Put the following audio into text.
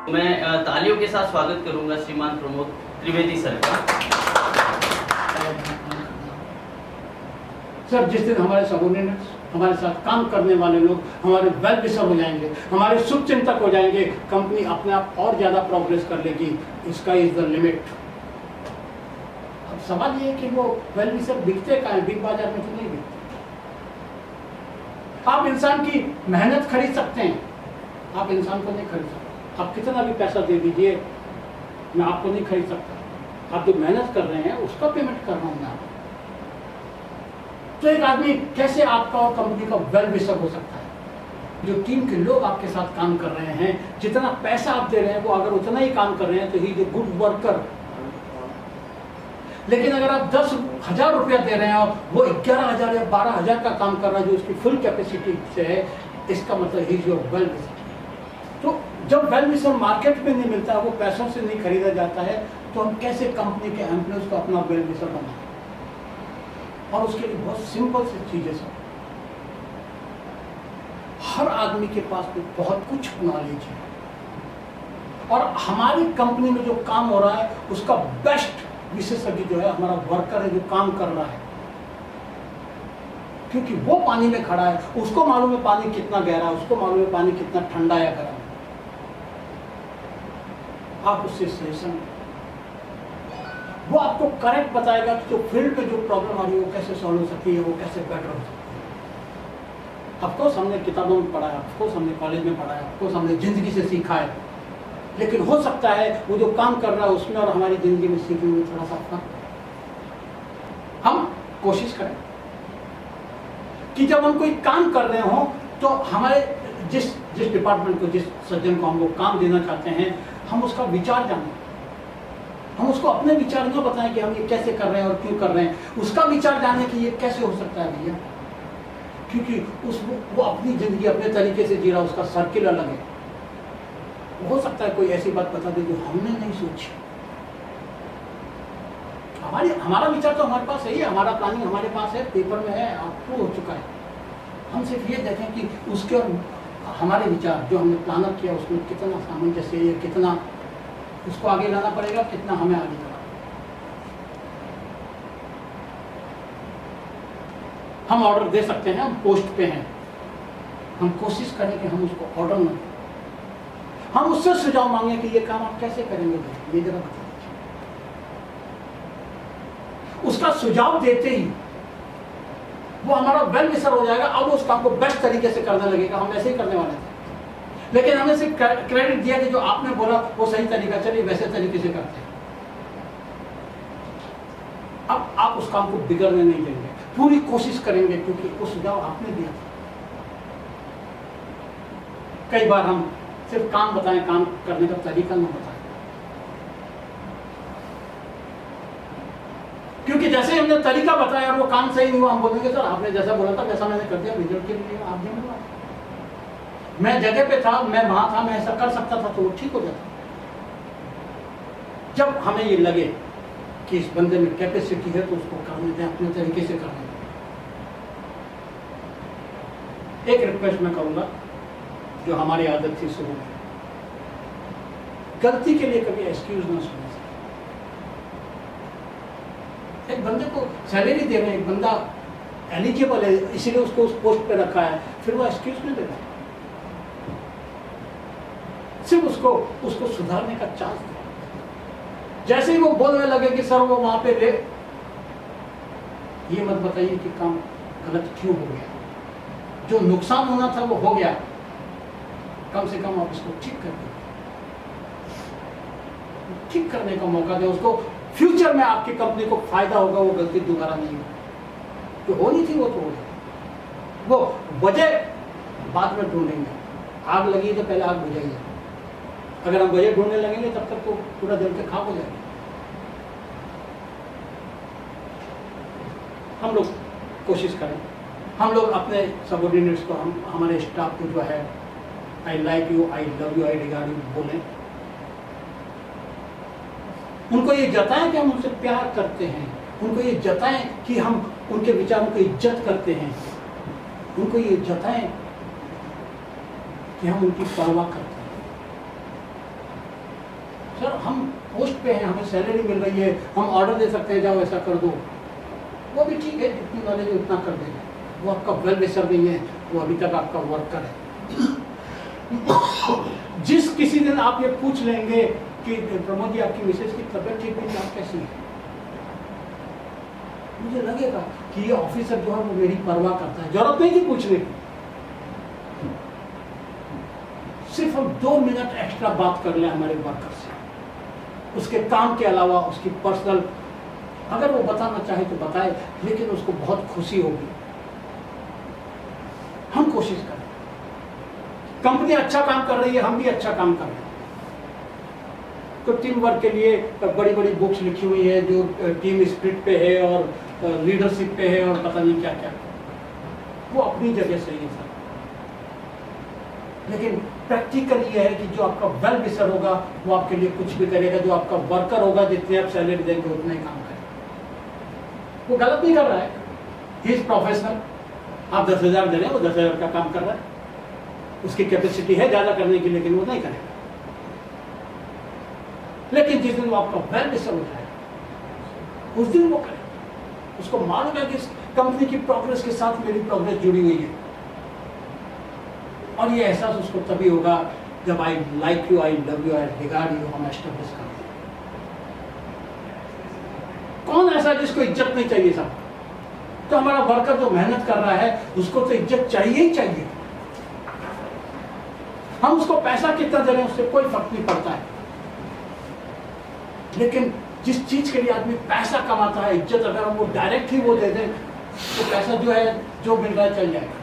मैं तालियों के साथ स्वागत करूंगा श्रीमान प्रमोद त्रिवेदी सर का। सर, जिस दिन हमारे सबॉर्डिनेट्स, हमारे साथ काम करने वाले लोग हमारे वेल विशर हो जाएंगे, हमारे शुभ चिंतक हो जाएंगे, कंपनी अपने आप और ज्यादा प्रोग्रेस कर लेगी। इसका इज द लिमिट। अब सवाल ये है कि वो वेल विशर बिकते कहाँ हैं? बिग बाजार में तो नहीं बिकते। आप इंसान की मेहनत खरीद सकते हैं, आप इंसान को नहीं खरीद सकते। आप कितना भी पैसा दे दीजिए, मैं आपको नहीं खरीद सकता। आप जो मेहनत कर रहे हैं उसका पेमेंट कर रहा हूं मैं आपको। तो एक आदमी कैसे आपका और कंपनी का वेल विशर हो सकता है? जो टीम के लोग आपके साथ काम कर रहे हैं, जितना पैसा आप दे रहे हैं वो अगर उतना ही काम कर रहे हैं तो he is a good worker. लेकिन अगर आप 10,000 रुपया दे रहे हैं और वो 11,000 या 12,000 का काम कर रहा है जो उसकी फुल कैपेसिटी से है, इसका मतलब he is your well wisher. तो जब वेल विशर मार्केट में नहीं मिलता, वो पैसों से नहीं खरीदा जाता है, तो हम कैसे कंपनी के एम्प्लॉयज को अपना वेल विशर बनाएं? और उसके लिए बहुत सिंपल सी चीजें सब। हर आदमी के पास तो बहुत कुछ नॉलेज है और हमारी कंपनी में जो काम हो रहा है उसका बेस्ट विशेषज्ञ जो है हमारा वर्कर है, जो काम कर रहा है। क्योंकि वो पानी में खड़ा है, उसको मालूम है पानी कितना गहरा है, उसको मालूम है पानी कितना ठंडा या गर्म है। आप उससे सजेशन, वो आपको करेक्ट बताएगा कि जो फील्ड पे जो प्रॉब्लम आ रही है वो कैसे सॉल्व हो सकती है, वो कैसे बेटर हो सकती है। ऑफकोर्स हमने किताबों में पढ़ा है, ऑफकोर्स हमने कॉलेज में पढ़ा है, ऑफकोर्स हमने जिंदगी से सीखा है, लेकिन हो सकता है वो जो काम कर रहा है उसमें और हमारी जिंदगी में सीखने में थोड़ा सा फर्क। हम कोशिश करें कि जब हम कोई काम कर रहे हो तो हमारे जिस डिपार्टमेंट को, जिस सज्जन को हम लोग काम देना चाहते हैं, हम उसका विचार जानें। हम उसको अपने विचार न बताएं कि हम ये कैसे कर रहे हैं और क्यों कर रहे हैं, उसका विचार जाने कि ये कैसे हो सकता है भैया। क्योंकि वो अपनी जिंदगी अपने तरीके से जी रहा, उसका सर्किल अलग है। हो सकता है कोई ऐसी बात बता दे जो हमने नहीं सोची। हमारा विचार तो हमारे पास है ही, हमारा प्लानिंग हमारे पास है, पेपर में है, अप्रूव हो चुका है। हम सिर्फ ये देखें कि उसके और हमारे विचार जो हमने प्लान किया उसमें कितना सामंजस्य है, कितना उसको आगे लाना पड़ेगा, कितना हमें आगे लाना। हम ऑर्डर दे सकते हैं, हम पोस्ट पे हैं, हम कोशिश करें कि हम उसको ऑर्डर न दें। हम उससे सुझाव मांगे कि ये काम आप कैसे करेंगे, ये जरा बता दीजिए। उसका सुझाव देते ही वो हमारा वेल विशर हो जाएगा। अब उस काम को बेस्ट तरीके से करने लगेगा। हम ऐसे ही करने वाले थे, लेकिन हमने सिर्फ क्रेडिट दिया कि जो आपने बोला वो सही तरीका, चलिए वैसे तरीके से करते हैं। अब आप उस काम को बिगड़ने नहीं देंगे, पूरी कोशिश करेंगे, क्योंकि वो सुझाव आपने दिया था। कई बार हम सिर्फ काम बताएं, काम करने का तरीका न बताएं, क्योंकि जैसे हमने तरीका बताया और वो काम सही नहीं हुआ, हम बोलेंगे सर आपने जैसा बोला था वैसा मैंने कर दिया, रिजल्ट के लिए आप जिम्मेदार। मैं जगह पे था, मैं वहां था, मैं ऐसा कर सकता था तो वो ठीक हो जाता। जब हमें ये लगे कि इस बंदे में कैपेसिटी है तो उसको करने दें, अपने तरीके से करने दें। एक रिक्वेस्ट मैं करूंगा जो हमारी आदत थी शुरू में, गलती के लिए कभी एक्सक्यूज ना सुने। एक बंदे को सैलरी दे रहे हैं, एक बंदा एलिजिबल है इसीलिए उसको उस पोस्ट पे रखा है, फिर वो एक्सक्यूज नहीं दे रहा। सिर्फ उसको सुधारने का चांस दे। जैसे ही वो बोलने लगे कि सर वो वहां पे ले, ये मत बताइए कि काम गलत क्यों हो गया, जो नुकसान होना था वो हो गया, कम से कम आप इसको ठीक कर दो, ठीक करने का मौका दे उसको। फ्यूचर में आपकी कंपनी को फायदा होगा, वो गलती दोबारा नहीं होगी। जो होनी थी वो तो हो गई। वो वजह बाद में ढूंढेंगे, आग लगी तो पहले आग बुझाइए। अगर हम वजह ढूंढने लगेंगे तब तक तो पूरा जल के खाक हो जाएगा। हम लोग कोशिश करें, हम लोग अपने सबऑर्डिनेट्स को, हम हमारे स्टाफ को जो है I like you, I love you, I regard you बोलें। उनको ये जताएं कि हम उनसे प्यार करते हैं, उनको ये जताएं कि हम उनके विचारों की इज्जत करते हैं, उनको ये जताएं कि हम उनकी परवाह करते हैं। सर हम पोस्ट पे हैं, हमें सैलरी मिल रही है, हम ऑर्डर दे सकते हैं, जाओ ऐसा कर दो। वो भी ठीक है, जितनी नॉलेज है उतना कर देंगे। वो आपका वेल विशर नहीं है, वो अभी तक आपका वर्कर है। जिस किसी दिन आप ये पूछ लेंगे कि प्रमोद जी आपकी मिसेज की तबीयत ठीक नहीं, आप कैसी है, मुझे लगेगा कि ये ऑफिसर जो है वो मेरी परवाह करता है। जरूरत नहीं थी पूछने की, सिर्फ हम 2 मिनट एक्स्ट्रा बात कर लें हमारे वर्कर से, उसके काम के अलावा उसकी पर्सनल, अगर वो बताना चाहे तो बताए, लेकिन उसको बहुत खुशी होगी। हम कोशिश करें, कंपनी अच्छा काम कर रही है, हम भी अच्छा काम कर रहे हैं। तो टीम वर्क के लिए बड़ी बड़ी बुक्स लिखी हुई है जो टीम स्पिरिट पे है और लीडरशिप पे है और पता नहीं क्या क्या, वो अपनी जगह सही है सर। लेकिन प्रैक्टिकल ये है कि जो आपका वेल विशर होगा वो आपके लिए कुछ भी करेगा, जो आपका वर्कर होगा जितने आप सैलरी देंगे उतना ही काम करेगा। वो गलत नहीं कर रहा है, ही इज प्रोफेशनल। आप 10,000 दे रहे हैं, वो 10,000 का काम कर रहा है, उसकी कैपेसिटी है ज्यादा करने की, लेकिन वो नहीं करेगा। लेकिन जिस दिन वो आपका वेल विशर हो जाएगा उस दिन वो करेगा। उसको मालूम है कि इस कंपनी की प्रोग्रेस के साथ मेरी प्रोग्रेस जुड़ी हुई है, और ये एहसास उसको तभी होगा जब I like you, I love you, I regard you हम एस्टेब्लिश करते हैं। कौन ऐसा जिसको इज्जत नहीं चाहिए साहब? तो हमारा वर्कर जो मेहनत कर रहा है उसको तो इज्जत चाहिए ही चाहिए। हम उसको पैसा कितना दे रहे हैं उससे कोई फर्क नहीं पड़ता है, लेकिन जिस चीज के लिए आदमी पैसा कमाता है, इज्जत, अगर हम वो डायरेक्ट ही वो दे दें तो पैसा जो है जो मिल रहा है चल जाएगा।